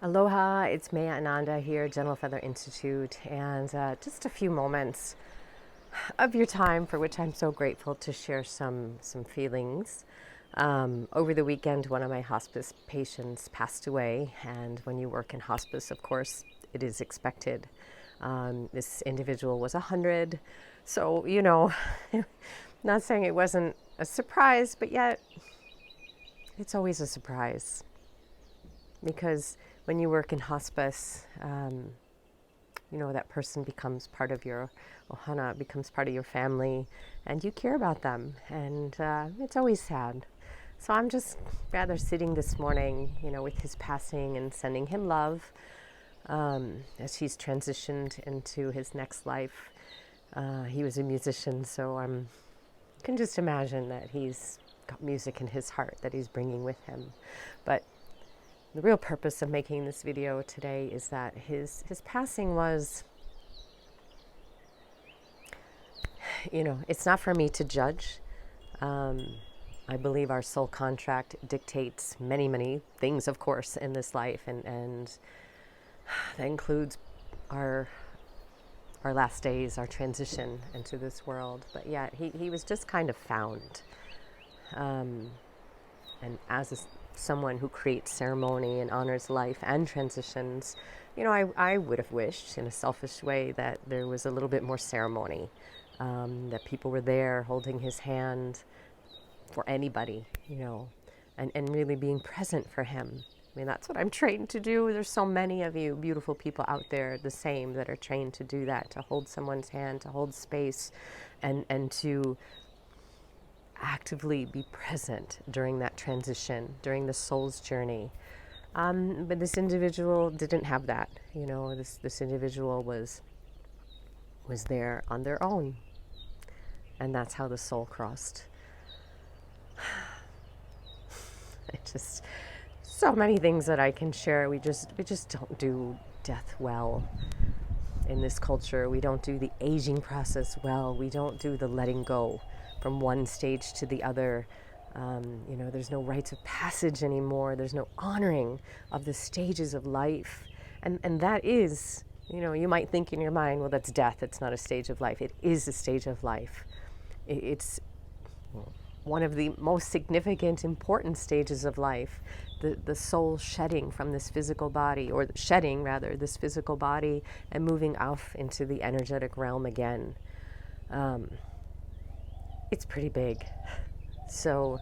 Aloha, it's Maya Ananda here, Gentle Feather Institute, and just a few moments of your time for which I'm so grateful to share some feelings. Over the weekend, one of my hospice patients passed away, and when you work in hospice, of course, it is expected. This individual was 100, so, not saying it wasn't a surprise, but yet it's always a surprise because when you work in hospice, that person becomes part of your ohana, becomes part of your family, and you care about them, and it's always sad. So I'm just rather sitting this morning, with his passing and sending him love as he's transitioned into his next life. He was a musician, so I can just imagine that he's got music in his heart that he's bringing with him. But the real purpose of making this video today is that his passing was, it's not for me to judge. I believe our soul contract dictates many, many things, of course, in this life, and that includes our last days, our transition into this world. But yeah, he was just kind of found. And as someone who creates ceremony and honors life and transitions, I would have wished in a selfish way that there was a little bit more ceremony, that people were there holding his hand for anybody, and really being present for him. I mean, that's what I'm trained to do. There's so many of you beautiful people out there the same that are trained to do that, to hold someone's hand, to hold space, and to actively be present during that transition, during the soul's journey. But this individual didn't have that. This individual was there on their own, and that's how the soul crossed. It just so many things that I can share. We just don't do death well in this culture. We don't do the aging process well. We don't do the letting go from one stage to the other. There's no rites of passage anymore. There's no honoring of the stages of life. And that is, you might think in your mind, well, that's death. It's not a stage of life. It is a stage of life. It's one of the most significant, important stages of life, the soul shedding from this physical body, or shedding, rather, this physical body and moving off into the energetic realm again. It's pretty big. So,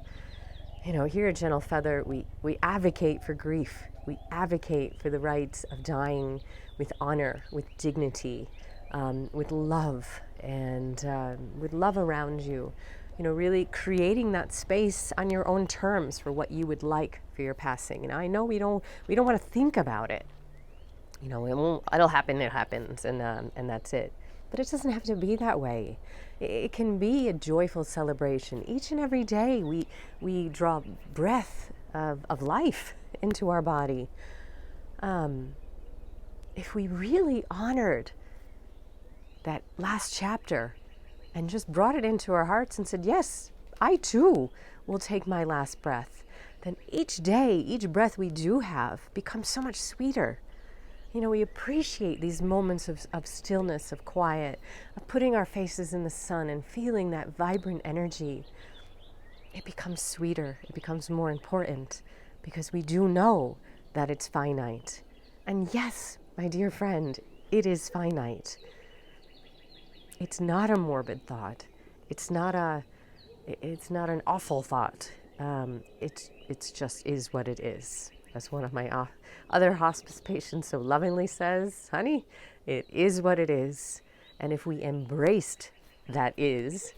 here at Gentle Feather, we advocate for grief. We advocate for the rights of dying with honor, with dignity, with love, and with love around you. Really creating that space on your own terms for what you would like for your passing. And I know we don't want to think about it. It'll happen. It happens, and that's it. But it doesn't have to be that way. It can be a joyful celebration. Each and every day, we draw breath of life into our body. If we really honored that last chapter and just brought it into our hearts and said, yes, I too will take my last breath, then each day, each breath we do have becomes so much sweeter. We appreciate these moments of stillness, of quiet, of putting our faces in the sun and feeling that vibrant energy. It becomes sweeter, it becomes more important, because we do know that it's finite. And yes, my dear friend, it is finite. It's not a morbid thought. It's not an awful thought. It's just is what it is. As one of my other hospice patients so lovingly says, honey, it is what it is. And if we embraced that is,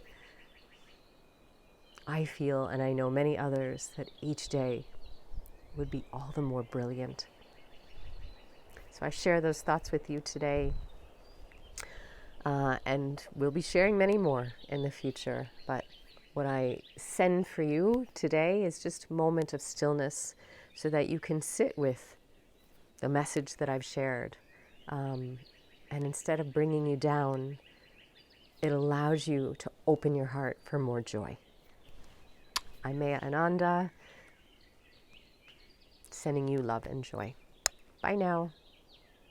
I feel, and I know many others, that each day would be all the more brilliant. So I share those thoughts with you today. And we'll be sharing many more in the future. But what I send for you today is just a moment of stillness so that you can sit with the message that I've shared. And instead of bringing you down, it allows you to open your heart for more joy. I'm Maya Ananda, sending you love and joy. Bye now.